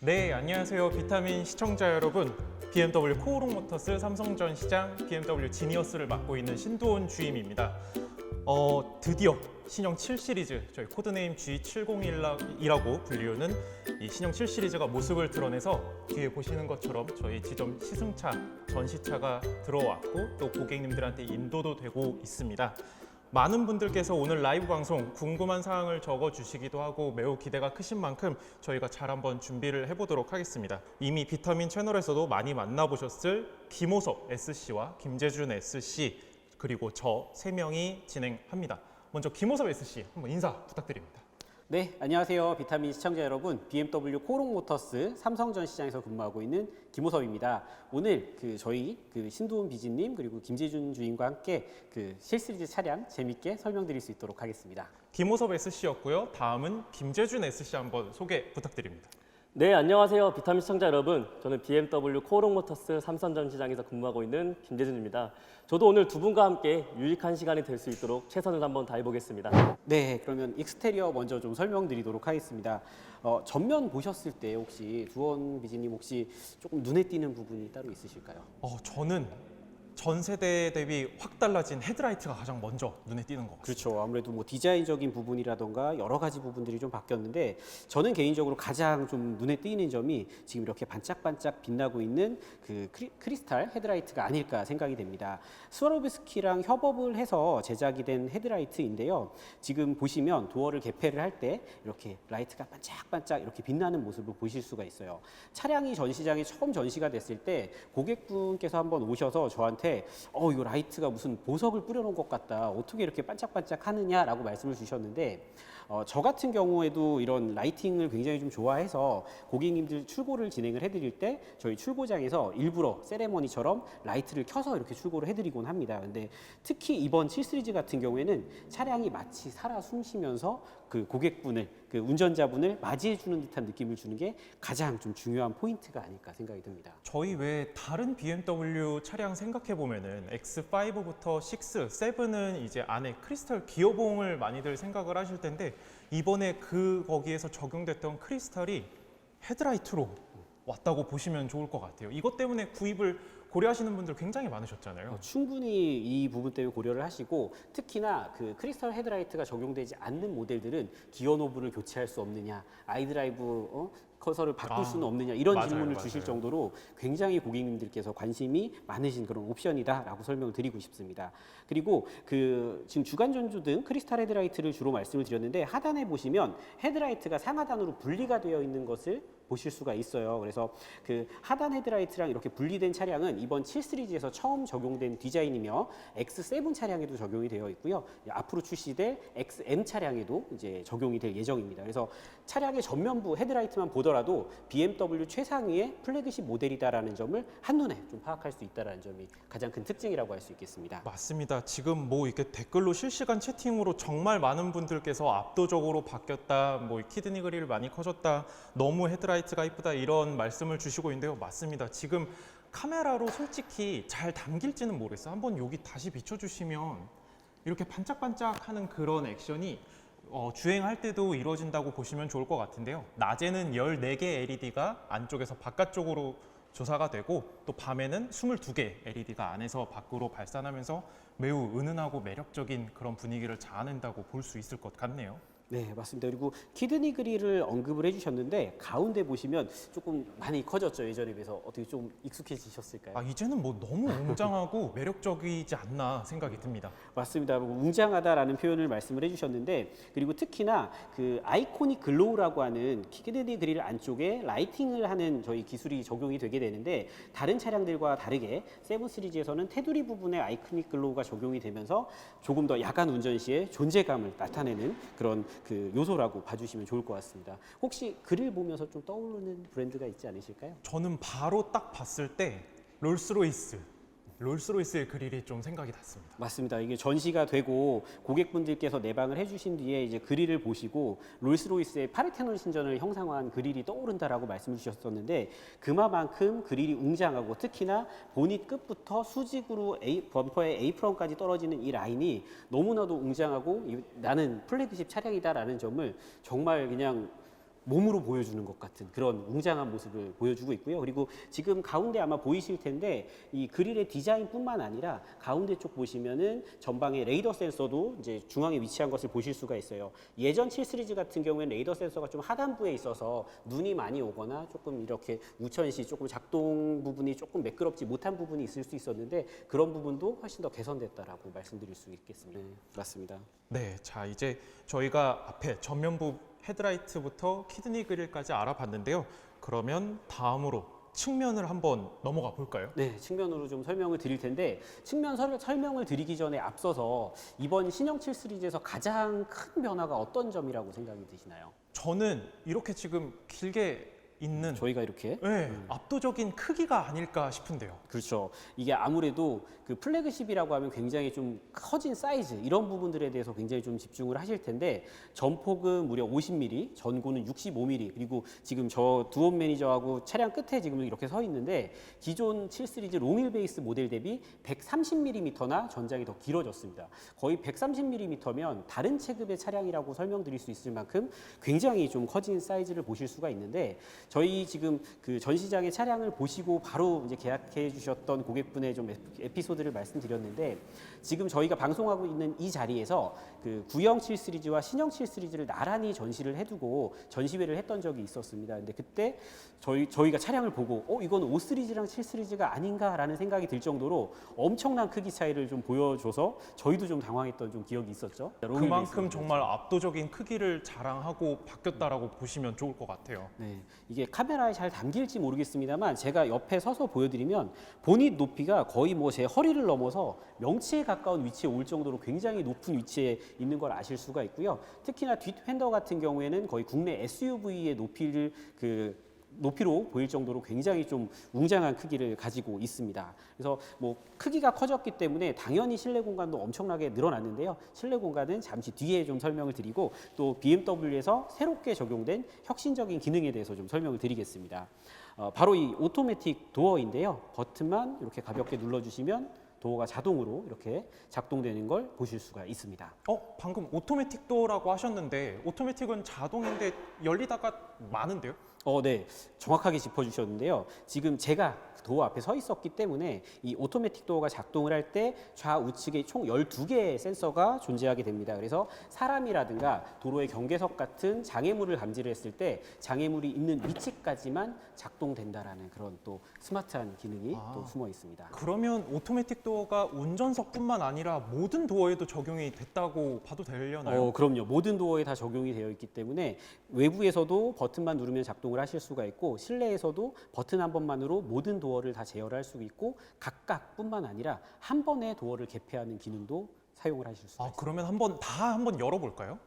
네, 안녕하세요. 비타민 시청자 여러분. BMW 코오롱 모터스 삼성전 시장 BMW 지니어스를 맡고 있는 신도원 주임입니다. 드디어 신형 7 시리즈, 저희 코드네임 G701이라고 불리우는 이 신형 7 시리즈가 모습을 드러내서 뒤에 보시는 것처럼 저희 지점 시승차, 전시차가 들어왔고 또 고객님들한테 인도도 되고 있습니다. 많은 분들께서 오늘 라이브 방송 궁금한 사항을 적어주시기도 하고 매우 기대가 크신 만큼 저희가 잘 한번 준비를 해보도록 하겠습니다. 이미 비타민 채널에서도 많이 만나보셨을 김호섭 SC와 김재준 SC 그리고 저 세 명이 진행합니다. 먼저 김호섭 SC 한번 인사 부탁드립니다. 네, 안녕하세요. 비타민 시청자 여러분. BMW 코오롱 모터스 삼성전 시장에서 근무하고 있는 김호섭입니다. 오늘 저희 신도훈 비지님 그리고 김재준 주임과 함께 7 시리즈 차량 재밌게 설명드릴 수 있도록 하겠습니다. 김호섭 SC였고요. 다음은 김재준 SC 한번 소개 부탁드립니다. 네, 안녕하세요. 비타민 시청자 여러분. 저는 BMW 코오롱 모터스 삼성전 시장에서 근무하고 있는 김재준입니다. 저도 오늘 두 분과 함께 유익한 시간이 될 수 있도록 최선을 한번 다해보겠습니다. 네, 그러면 익스테리어 먼저 좀 설명드리도록 하겠습니다. 전면 보셨을 때 혹시 두원 비지님 혹시 조금 눈에 띄는 부분이 따로 있으실까요? 저는 전 세대 대비 확 달라진 헤드라이트가 가장 먼저 눈에 띄는 것 같습니다. 그렇죠. 아무래도 뭐 디자인적인 부분이라던가 여러 가지 부분들이 좀 바뀌었는데 저는 개인적으로 가장 좀 눈에 띄는 점이 지금 이렇게 반짝반짝 빛나고 있는 크리스탈 헤드라이트가 아닐까 생각이 됩니다. 스와로브스키랑 협업을 해서 제작이 된 헤드라이트인데요. 지금 보시면 도어를 개폐를 할 때 이렇게 라이트가 반짝반짝 이렇게 빛나는 모습을 보실 수가 있어요. 차량이 전시장에 처음 전시가 됐을 때 고객분께서 한번 오셔서 저한테 이거 라이트가 무슨 보석을 뿌려놓은 것 같다. 어떻게 이렇게 반짝반짝 하느냐라고 말씀을 주셨는데 저 같은 경우에도 이런 라이팅을 굉장히 좀 좋아해서 고객님들 출고를 진행을 해드릴 때 저희 출고장에서 일부러 세레머니처럼 라이트를 켜서 이렇게 출고를 해드리곤 합니다. 근데 특히 이번 7 시리즈 같은 경우에는 차량이 마치 살아 숨쉬면서 고객분을 운전자분을 맞이해주는 듯한 느낌을 주는 게 가장 좀 중요한 포인트가 아닐까 생각이 듭니다. 저희 외에 다른 BMW 차량 생각해 보면은 X5부터 6, 7은 이제 안에 크리스탈 기어봉을 많이들 생각을 하실 텐데 이번에 거기에서 적용됐던 크리스탈이 헤드라이트로 왔다고 보시면 좋을 것 같아요. 이것 때문에 구입을 고려하시는 분들 굉장히 많으셨잖아요. 충분히 이 부분 때문에 고려를 하시고 특히나 크리스탈 헤드라이트가 적용되지 않는 모델들은 기어 노브를 교체할 수 없느냐, 아이드라이브 커서를 바꿀 수는 없느냐 이런 맞아요, 질문을 맞아요. 주실 정도로 굉장히 고객님들께서 관심이 많으신 그런 옵션이다라고 설명을 드리고 싶습니다. 그리고 지금 주간 전조 등 크리스탈 헤드라이트를 주로 말씀을 드렸는데 하단에 보시면 헤드라이트가 상하단으로 분리가 되어 있는 것을 보실 수가 있어요. 그래서 하단 헤드라이트랑 이렇게 분리된 차량은 이번 7 시리즈에서 처음 적용된 디자인이며 X7 차량에도 적용이 되어 있고요. 앞으로 출시될 XM 차량에도 이제 적용이 될 예정입니다. 그래서 차량의 전면부 헤드라이트만 보더라도 BMW 최상위의 플래그십 모델이다라는 점을 한눈에 좀 파악할 수 있다는 점이 가장 큰 특징이라고 할 수 있겠습니다. 맞습니다. 지금 뭐 이렇게 댓글로 실시간 채팅으로 정말 많은 분들께서 압도적으로 바뀌었다, 뭐 키드니 그릴 많이 커졌다, 너무 헤드라이트가 이쁘다 이런 말씀을 주시고 있는데요. 맞습니다. 지금 카메라로 솔직히 잘 담길지는 모르겠어요. 한번 여기 다시 비춰주시면 이렇게 반짝반짝하는 그런 액션이 주행할 때도 이루어진다고 보시면 좋을 것 같은데요. 낮에는 14개 LED가 안쪽에서 바깥쪽으로 조사가 되고 또 밤에는 22개 LED가 안에서 밖으로 발산하면서 매우 은은하고 매력적인 그런 분위기를 자아낸다고 볼 수 있을 것 같네요. 네, 맞습니다. 그리고 키드니 그릴을 언급을 해주셨는데 가운데 보시면 조금 많이 커졌죠. 예전에 비해서 어떻게 좀 익숙해지셨을까요? 이제는 뭐 너무 웅장하고 매력적이지 않나 생각이 듭니다. 맞습니다. 웅장하다라는 표현을 말씀을 해주셨는데 그리고 특히나 아이코닉 글로우라고 하는 키드니 그릴 안쪽에 라이팅을 하는 저희 기술이 적용이 되게 되는데 다른 차량들과 다르게 7 시리즈에서는 테두리 부분에 아이코닉 글로우가 적용이 되면서 조금 더 야간 운전 시에 존재감을 나타내는 그런 요소라고 봐주시면 좋을 것 같습니다. 혹시 그릴 보면서 좀 떠오르는 브랜드가 있지 않으실까요? 저는 바로 딱 봤을 때 롤스로이스의 그릴이 좀 생각이 났습니다. 맞습니다. 이게 전시가 되고 고객분들께서 내방을 해주신 뒤에 이제 그릴을 보시고 롤스로이스의 파르테논 신전을 형상화한 그릴이 떠오른다라고 말씀을 주셨었는데 그만큼 그릴이 웅장하고 특히나 보닛 끝부터 수직으로 범퍼의 에이프런까지 떨어지는 이 라인이 너무나도 웅장하고 나는 플래그십 차량이다라는 점을 정말 그냥 몸으로 보여주는 것 같은 그런 웅장한 모습을 보여주고 있고요. 그리고 지금 가운데 아마 보이실 텐데 이 그릴의 디자인뿐만 아니라 가운데 쪽 보시면은 전방에 레이더 센서도 이제 중앙에 위치한 것을 보실 수가 있어요. 예전 7 시리즈 같은 경우에는 레이더 센서가 좀 하단부에 있어서 눈이 많이 오거나 조금 이렇게 우천시 조금 작동 부분이 조금 매끄럽지 못한 부분이 있을 수 있었는데 그런 부분도 훨씬 더 개선됐다라고 말씀드릴 수 있겠습니다. 네, 맞습니다. 네, 자 이제 저희가 앞에 전면부 헤드라이트부터 키드니 그릴까지 알아봤는데요. 그러면 다음으로 측면을 한번 넘어가 볼까요? 네, 측면으로 좀 설명을 드릴 텐데 측면 설명을 드리기 전에 앞서서 이번 신형 7 시리즈에서 가장 큰 변화가 어떤 점이라고 생각이 드시나요? 저는 이렇게 지금 길게 있는 저희가 이렇게 네, 압도적인 크기가 아닐까 싶은데요. 그렇죠. 이게 아무래도 그 플래그십이라고 하면 굉장히 좀 커진 사이즈 이런 부분들에 대해서 굉장히 좀 집중을 하실 텐데 전폭은 무려 50mm, 전고는 65mm 그리고 지금 저 두온 매니저하고 차량 끝에 지금 이렇게 서 있는데 기존 7 시리즈 롱휠 베이스 모델 대비 130mm나 전장이 더 길어졌습니다. 거의 130mm면 다른 체급의 차량이라고 설명드릴 수 있을 만큼 굉장히 좀 커진 사이즈를 보실 수가 있는데 저희 지금 그 전시장의 차량을 보시고 바로 이제 계약해 주셨던 고객분의 좀 에피소드를 말씀드렸는데 지금 저희가 방송하고 있는 이 자리에서 그 구형 7 시리즈와 신형 7 시리즈를 나란히 전시를 해두고 전시회를 했던 적이 있었습니다. 근데 그때 저희가 차량을 보고 이건 5 시리즈랑 7 시리즈가 아닌가라는 생각이 들 정도로 엄청난 크기 차이를 좀 보여줘서 저희도 좀 당황했던 좀 기억이 있었죠. 그만큼 정말 압도적인 크기를 자랑하고 바뀌었다라고 보시면 좋을 것 같아요. 네, 이게 카메라에 잘 담길지 모르겠습니다만 제가 옆에 서서 보여드리면 보닛 높이가 거의 뭐 제 허리를 넘어서 명치에 가까운 위치에 올 정도로 굉장히 높은 위치에 있는 걸 아실 수가 있고요. 특히나 뒷 휀더 같은 경우에는 거의 국내 SUV의 높이로 보일 정도로 굉장히 좀 웅장한 크기를 가지고 있습니다. 그래서 뭐 크기가 커졌기 때문에 당연히 실내 공간도 엄청나게 늘어났는데요. 실내 공간은 잠시 뒤에 좀 설명을 드리고 또 BMW에서 새롭게 적용된 혁신적인 기능에 대해서 좀 설명을 드리겠습니다. 바로 이 오토매틱 도어인데요. 버튼만 이렇게 가볍게 눌러주시면 도어가 자동으로 이렇게 작동되는 걸 보실 수가 있습니다. 방금 오토매틱 도어라고 하셨는데 오토매틱은 자동인데 열리다가 많은데요? 네, 정확하게 짚어주셨는데요. 지금 제가 도어 앞에 서 있었기 때문에 이 오토매틱 도어가 작동을 할 때 좌우측에 총 12개의 센서가 존재하게 됩니다. 그래서 사람이라든가 도로의 경계석 같은 장애물을 감지를 했을 때 장애물이 있는 위치까지만 작동된다라는 그런 또 스마트한 기능이 또 숨어 있습니다. 그러면 오토매틱 도어가 운전석뿐만 아니라 모든 도어에도 적용이 됐다고 봐도 되려나요? 그럼요. 모든 도어에 다 적용이 되어 있기 때문에 외부에서도 버튼만 누르면 작동을 하실 수가 있고 실내에서도 버튼 한 번만으로 모든 도어를 다 제어를 할 수 있고 각각뿐만 아니라 한 번에 도어를 개폐하는 기능도 사용을 하실 수가 있습니다. 그러면 한번 열어볼까요?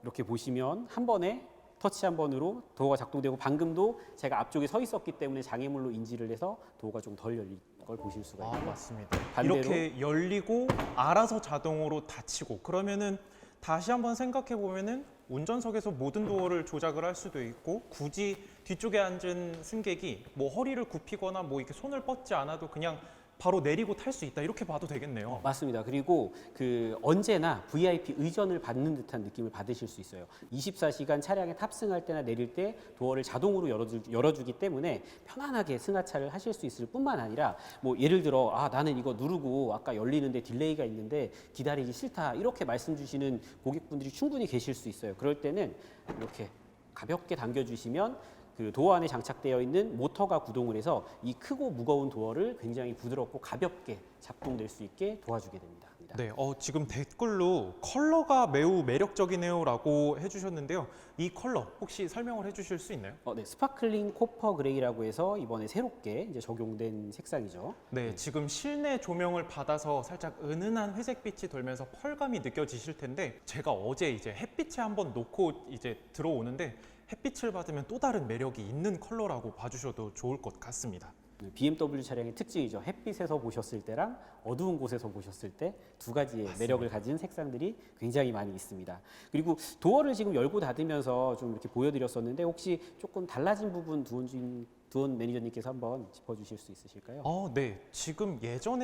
이렇게 보시면 한 번에 터치 한 번으로 도어가 작동되고 방금도 제가 앞쪽에 서 있었기 때문에 장애물로 인지를 해서 도어가 좀 덜 열린 걸 보실 수가 있고요. 맞습니다. 반대로 이렇게 열리고 알아서 자동으로 닫히고 그러면은 다시 한번 생각해 보면은 운전석에서 모든 도어를 조작을 할 수도 있고 굳이 뒤쪽에 앉은 승객이 뭐 허리를 굽히거나 뭐 이렇게 손을 뻗지 않아도 그냥 바로 내리고 탈 수 있다 이렇게 봐도 되겠네요. 맞습니다. 그리고 그 언제나 VIP 의전을 받는 듯한 느낌을 받으실 수 있어요. 24시간 차량에 탑승할 때나 내릴 때 도어를 자동으로 열어주기 때문에 편안하게 승하차를 하실 수 있을 뿐만 아니라 뭐 예를 들어 나는 이거 누르고 아까 열리는데 딜레이가 있는데 기다리기 싫다 이렇게 말씀 주시는 고객분들이 충분히 계실 수 있어요. 그럴 때는 이렇게 가볍게 당겨주시면 그 도어 안에 장착되어 있는 모터가 구동을 해서 이 크고 무거운 도어를 굉장히 부드럽고 가볍게 작동될 수 있게 도와주게 됩니다. 네, 지금 댓글로 컬러가 매우 매력적이네요라고 해주셨는데요. 이 컬러 혹시 설명을 해주실 수 있나요? 네, 스파클링 코퍼 그레이라고 해서 이번에 새롭게 이제 적용된 색상이죠. 네, 지금 실내 조명을 받아서 살짝 은은한 회색빛이 돌면서 펄감이 느껴지실 텐데 제가 어제 이제 햇빛에 한번 놓고 이제 들어오는데 햇빛을 받으면 또 다른 매력이 있는 컬러라고 봐주셔도 좋을 것 같습니다. BMW 차량의 특징이죠. 햇빛에서 보셨을 때랑 어두운 곳에서 보셨을 때 두 가지의 매력을 가진 색상들이 굉장히 많이 있습니다. 그리고 도어를 지금 열고 닫으면서 좀 이렇게 보여드렸었는데 혹시 조금 달라진 부분 두온 매니저님께서 한번 짚어주실 수 있으실까요? 네. 지금 예전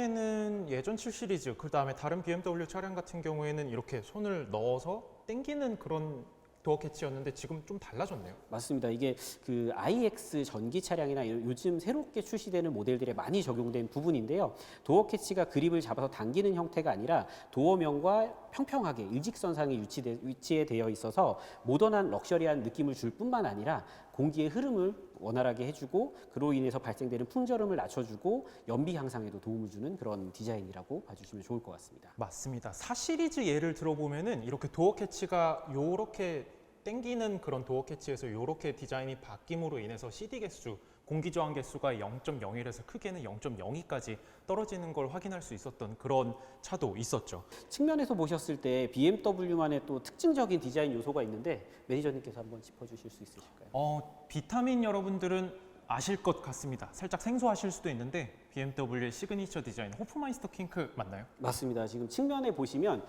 7 시리즈, 그 다음에 다른 BMW 차량 같은 경우에는 이렇게 손을 넣어서 당기는 그런 도어 캐치였는데 지금 좀 달라졌네요. 맞습니다. 이게 그 iX 전기 차량이나 요즘 새롭게 출시되는 모델들에 많이 적용된 부분인데요. 도어 캐치가 그립을 잡아서 당기는 형태가 아니라 도어면과 평평하게 일직선상에 위치해 되어 있어서 모던한 럭셔리한 느낌을 줄 뿐만 아니라 공기의 흐름을 원활하게 해주고 그로 인해서 발생되는 풍절음을 낮춰주고 연비 향상에도 도움을 주는 그런 디자인이라고 봐주시면 좋을 것 같습니다. 맞습니다. 4 시리즈 예를 들어보면은 이렇게 도어 캐치가 요렇게 땡기는 그런 도어 캐치에서 요렇게 디자인이 바뀜으로 인해서 CD 개수, 공기 저항 개수가 0.01에서 크게는 0.02까지 떨어지는 걸 확인할 수 있었던 그런 차도 있었죠. 측면에서 보셨을 때 BMW만의 또 특징적인 디자인 요소가 있는데 매니저님께서 한번 짚어주실 수 있으실까요? 비타민 여러분들은 아실 것 같습니다. 살짝 생소하실 수도 있는데 BMW의 시그니처 디자인 호프마이스터 킹크 맞나요? 맞습니다. 지금 측면에 보시면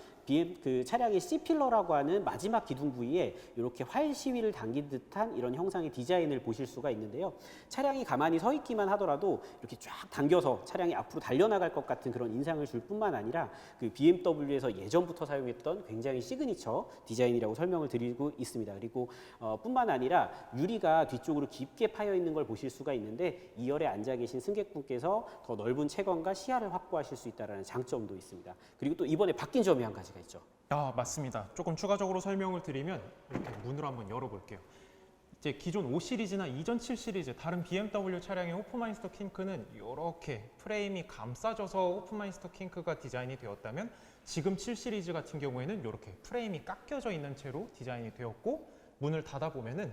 그 차량의 C필러라고 하는 마지막 기둥 부위에 이렇게 활 시위를 당긴 듯한 이런 형상의 디자인을 보실 수가 있는데요. 차량이 가만히 서 있기만 하더라도 이렇게 쫙 당겨서 차량이 앞으로 달려나갈 것 같은 그런 인상을 줄 뿐만 아니라 그 BMW에서 예전부터 사용했던 굉장히 시그니처 디자인이라고 설명을 드리고 있습니다. 그리고 뿐만 아니라 유리가 뒤쪽으로 깊게 파여 있는 걸 보실 수가 있는데 2열에 앉아 계신 승객분께서 더 넓은 채광과 시야를 확보하실 수 있다는 장점도 있습니다. 그리고 또 이번에 바뀐 점이 한 가지가 있죠. 맞습니다. 조금 추가적으로 설명을 드리면 이렇게 문을 한번 열어볼게요. 이제 기존 5 시리즈나 이전 7 시리즈 다른 BMW 차량의 호프마이스터 킹크는 이렇게 프레임이 감싸져서 호프마이스터 킹크가 디자인이 되었다면 지금 7 시리즈 같은 경우에는 이렇게 프레임이 깎여져 있는 채로 디자인이 되었고 문을 닫아보면은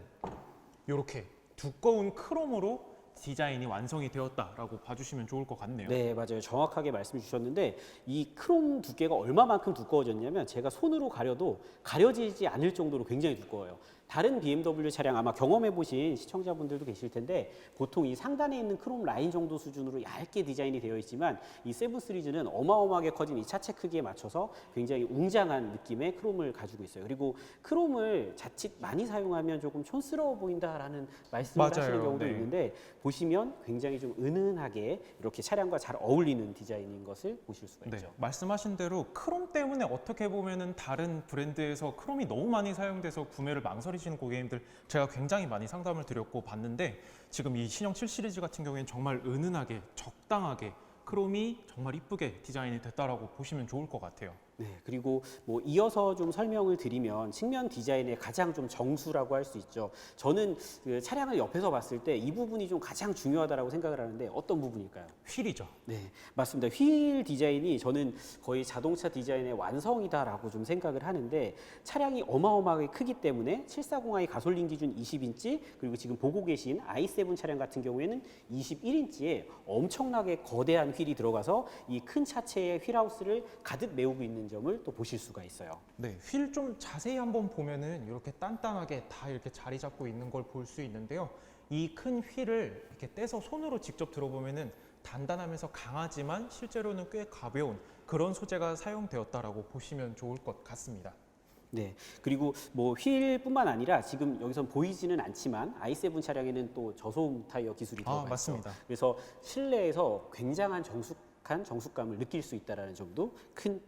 이렇게 두꺼운 크롬으로 디자인이 완성이 되었다라고 봐주시면 좋을 것 같네요. 네, 맞아요. 정확하게 말씀 주셨는데 이 크롬 두께가 얼마만큼 두꺼워졌냐면 제가 손으로 가려도 가려지지 않을 정도로 굉장히 두꺼워요. 다른 BMW 차량 아마 경험해 보신 시청자분들도 계실 텐데 보통 이 상단에 있는 크롬 라인 정도 수준으로 얇게 디자인이 되어 있지만 이 세븐 시리즈는 어마어마하게 커진 이 차체 크기에 맞춰서 굉장히 웅장한 느낌의 크롬을 가지고 있어요. 그리고 크롬을 자칫 많이 사용하면 조금 촌스러워 보인다라는 말씀을 맞아요. 하시는 경우도 네. 있는데 보시면 굉장히 좀 은은하게 이렇게 차량과 잘 어울리는 디자인인 것을 보실 수가 네, 있죠. 말씀하신 대로 크롬 때문에 어떻게 보면은 다른 브랜드에서 크롬이 너무 많이 사용돼서 구매를 망설이시는 고객님들 제가 굉장히 많이 상담을 드렸고 봤는데 지금 이 신형 7 시리즈 같은 경우에는 정말 은은하게 적당하게 크롬이 정말 이쁘게 디자인이 됐다라고 보시면 좋을 것 같아요. 네, 그리고 뭐 이어서 좀 설명을 드리면 측면 디자인의 가장 좀 정수라고 할 수 있죠. 저는 그 차량을 옆에서 봤을 때 이 부분이 좀 가장 중요하다라고 생각을 하는데 어떤 부분일까요? 휠이죠. 네, 맞습니다. 휠 디자인이 저는 거의 자동차 디자인의 완성이다라고 좀 생각을 하는데 차량이 어마어마하게 크기 때문에 740i 가솔린 기준 20인치 그리고 지금 보고 계신 i7 차량 같은 경우에는 21인치에 엄청나게 거대한 휠이 들어가서 이 큰 차체의 휠하우스를 가득 메우고 있는 점을 또 보실 수가 있어요. 네, 휠 좀 자세히 한번 보면은 이렇게 단단하게 다 이렇게 자리 잡고 있는 걸 볼 수 있는데요. 이 큰 휠을 이렇게 떼서 손으로 직접 들어보면은 단단하면서 강하지만 실제로는 꽤 가벼운 그런 소재가 사용되었다라고 보시면 좋을 것 같습니다. 네, 그리고 뭐 휠뿐만 아니라 지금 여기선 보이지는 않지만 i7 차량에는 또 저소음 타이어 기술이 들어가 있죠. 맞습니다. 그래서 실내에서 굉장한 정숙감을 느낄 수 있다는 점도 큰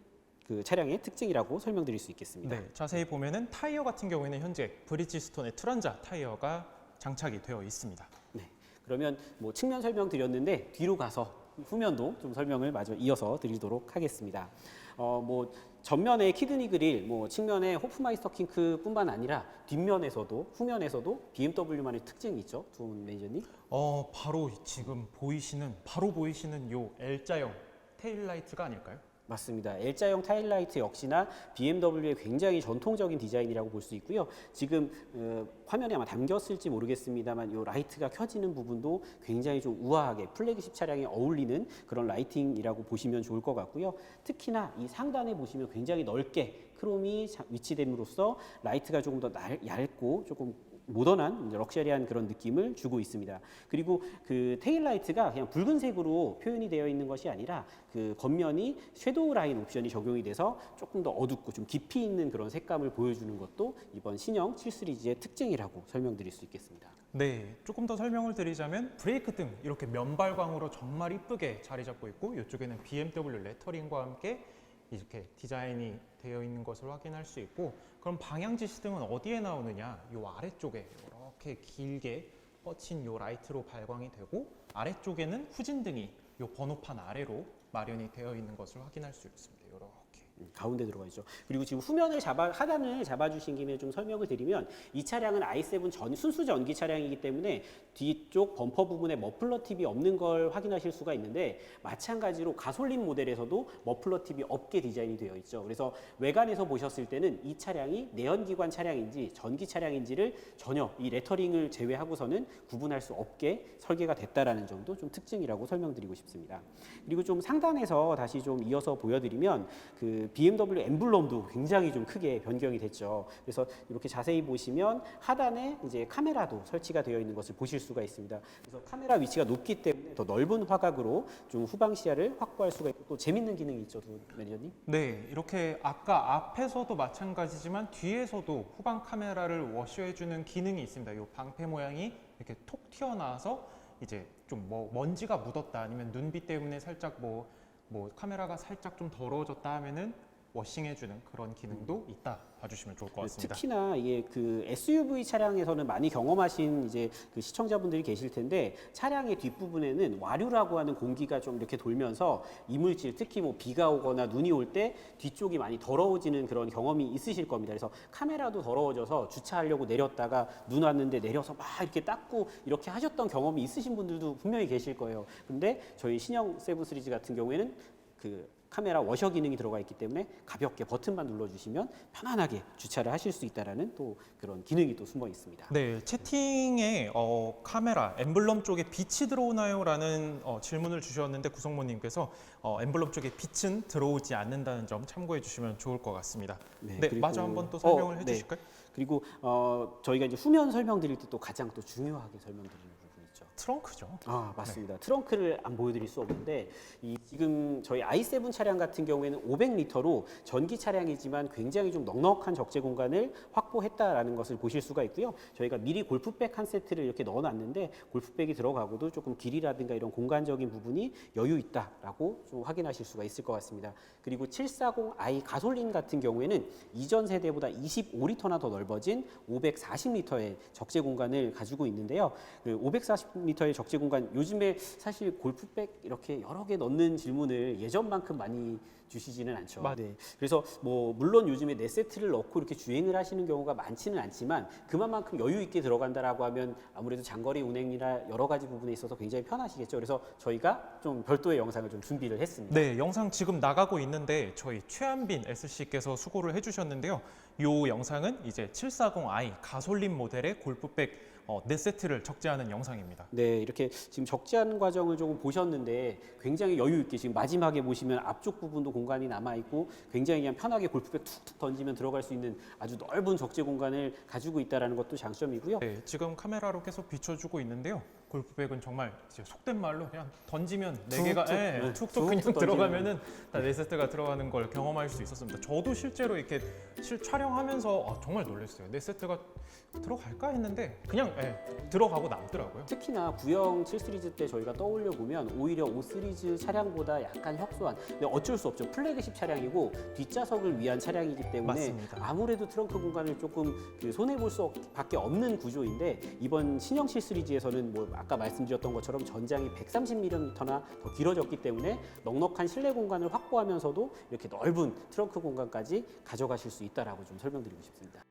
그 차량의 특징이라고 설명드릴 수 있겠습니다. 네, 자세히 보면은 타이어 같은 경우에는 현재 브리지스톤의 트란자 타이어가 장착이 되어 있습니다. 네, 그러면 뭐 측면 설명 드렸는데 뒤로 가서 후면도 좀 설명을 마저 이어서 드리도록 하겠습니다. 뭐 전면에 키드니 그릴, 뭐 측면에 호프마이스터 킹크뿐만 아니라 뒷면에서도 후면에서도 BMW만의 특징이 있죠, 두 분 매니저님. 바로 지금 바로 보이시는 요 L자형 테일라이트가 아닐까요? 맞습니다. L자형 타일라이트 역시나 BMW의 굉장히 전통적인 디자인이라고 볼 수 있고요. 지금 화면에 아마 담겼을지 모르겠습니다만 이 라이트가 켜지는 부분도 굉장히 좀 우아하게 플래그십 차량에 어울리는 그런 라이팅이라고 보시면 좋을 것 같고요. 특히나 이 상단에 보시면 굉장히 넓게 크롬이 위치됨으로써 라이트가 조금 더 얇고 조금 모던한 럭셔리한 그런 느낌을 주고 있습니다. 그리고 그 테일라이트가 그냥 붉은색으로 표현이 되어 있는 것이 아니라 그 겉면이 섀도우 라인 옵션이 적용이 돼서 조금 더 어둡고 좀 깊이 있는 그런 색감을 보여주는 것도 이번 신형 7 시리즈의 특징이라고 설명드릴 수 있겠습니다. 네, 조금 더 설명을 드리자면 브레이크 등 이렇게 면발광으로 정말 이쁘게 자리 잡고 있고 이쪽에는 BMW 레터링과 함께 이렇게 디자인이 되어 있는 것을 확인할 수 있고, 그럼 방향지 시등은 어디에 나오느냐? 이 아래쪽에 이렇게 길게 뻗친 이 라이트로 발광이 되고, 아래쪽에는 후진등이 이 번호판 아래로 마련이 되어 있는 것을 확인할 수 있습니다. 이렇게. 가운데 들어가 있죠. 그리고 지금 하단을 잡아주신 김에 좀 설명을 드리면, 이 차량은 i7 순수 전기 차량이기 때문에 뒤쪽 범퍼 부분에 머플러 팁이 없는 걸 확인하실 수가 있는데, 마찬가지로 가솔린 모델에서도 머플러 팁이 없게 디자인이 되어 있죠. 그래서 외관에서 보셨을 때는 이 차량이 내연기관 차량인지 전기 차량인지를 전혀 이 레터링을 제외하고서는 구분할 수 없게 설계가 됐다라는 점도 좀 특징이라고 설명드리고 싶습니다. 그리고 좀 상단에서 다시 좀 이어서 보여드리면, 그 BMW 엠블럼도 굉장히 좀 크게 변경이 됐죠. 그래서 이렇게 자세히 보시면 하단에 이제 카메라도 설치가 되어 있는 것을 보실 수가 있습니다. 그래서 카메라 위치가 높기 때문에 더 넓은 화각으로 좀 후방 시야를 확보할 수가 있고, 또 재밌는 기능이 있죠, 매니저님? 네, 이렇게 아까 앞에서도 마찬가지지만 뒤에서도 후방 카메라를 워셔해주는 기능이 있습니다. 이 방패 모양이 이렇게 톡 튀어나와서 이제 좀 뭐 먼지가 묻었다, 아니면 눈비 때문에 살짝 뭐 카메라가 살짝 좀 더러워졌다 하면은 워싱해주는 그런 기능도 있다 봐주시면 좋을 것 같습니다. 특히나 이게 그 SUV 차량에서는 많이 경험하신 이제 그 시청자분들이 계실 텐데, 차량의 뒷부분에는 와류라고 하는 공기가 좀 이렇게 돌면서 이물질, 특히 뭐 비가 오거나 눈이 올 때 뒤쪽이 많이 더러워지는 그런 경험이 있으실 겁니다. 그래서 카메라도 더러워져서 주차하려고 내렸다가 눈 왔는데 내려서 막 이렇게 닦고 이렇게 하셨던 경험이 있으신 분들도 분명히 계실 거예요. 근데 저희 신형 세븐 시리즈 같은 경우에는 그 카메라 워셔 기능이 들어가 있기 때문에 가볍게 버튼만 눌러주시면 편안하게 주차를 하실 수 있다라는 또 그런 기능이 또 숨어 있습니다. 네, 채팅에 카메라 엠블럼 쪽에 빛이 들어오나요? 라는 질문을 주셨는데, 구성모님께서 엠블럼 쪽에 빛은 들어오지 않는다는 점 참고해 주시면 좋을 것 같습니다. 네, 그리고- 마저 한번 또 설명을 네. 해주실까요? 그리고 저희가 이제 후면 설명드릴 때 또 가장 또 중요하게 설명드리는 부분이 있죠. 트렁크죠. 맞습니다. 트렁크를 안 보여드릴 수 없는데, 지금 저희 i7 차량 같은 경우에는 500리터로 전기 차량이지만 굉장히 좀 넉넉한 적재 공간을 확보했다라는 것을 보실 수가 있고요. 저희가 미리 골프백 한 세트를 이렇게 넣어놨는데, 골프백이 들어가고도 조금 길이라든가 이런 공간적인 부분이 여유 있다라고 좀 확인하실 수가 있을 것 같습니다. 그리고 740i 가솔린 같은 경우에는 이전 세대보다 25리터나 더 넓어진 540리터의 적재 공간을 가지고 있는데요. 그 540리터의 적재 공간, 요즘에 사실 골프백 이렇게 여러 개 넣는 질문을 예전만큼 많이 주시지는 않죠. 네. 그래서 뭐 물론 요즘에 4세트를 넣고 이렇게 주행을 하시는 경우가 많지는 않지만, 그만큼 여유 있게 들어간다라고 하면 아무래도 장거리 운행이나 여러 가지 부분에 있어서 굉장히 편하시겠죠. 그래서 저희가 좀 별도의 영상을 좀 준비를 했습니다. 네, 영상 지금 나가고 있는데 저희 최한빈 SC께서 수고를 해주셨는데요. 이 영상은 이제 740i 가솔린 모델의 골프백 4세트를 적재하는 영상입니다. 네, 이렇게 지금 적재하는 과정을 조금 보셨는데, 굉장히 여유 있게 지금 마지막에 보시면 앞쪽 부분도 공간이 남아 있고, 굉장히 그냥 편하게 골프백 툭툭 던지면 들어갈 수 있는 아주 넓은 적재 공간을 가지고 있다라는 것도 장점이고요. 네, 지금 카메라로 계속 비춰주고 있는데요. 골프백은 정말 이제 속된 말로 그냥 던지면 4개가 툭툭 그냥 툭툭 들어가면은 다 4세트가 들어가는 걸 경험할 수 있었습니다. 저도 실제로 이렇게 촬영하면서 정말 놀랐어요. 4세트가 들어갈까 했는데 그냥 들어가고 남더라고요. 특히나 구형 7 시리즈 때 저희가 떠올려 보면 오히려 5 시리즈 차량보다 약간 협소한, 근데 어쩔 수 없죠. 플래그십 차량이고 뒷좌석을 위한 차량이기 때문에 맞습니다. 아무래도 트렁크 공간을 조금 손해 볼 수밖에 없는 구조인데, 이번 신형 7 시리즈에서는 뭐 아까 말씀드렸던 것처럼 전장이 130mm나 더 길어졌기 때문에 넉넉한 실내 공간을 확보하면서도 이렇게 넓은 트렁크 공간까지 가져가실 수 있다라고 좀 설명드리고 싶습니다.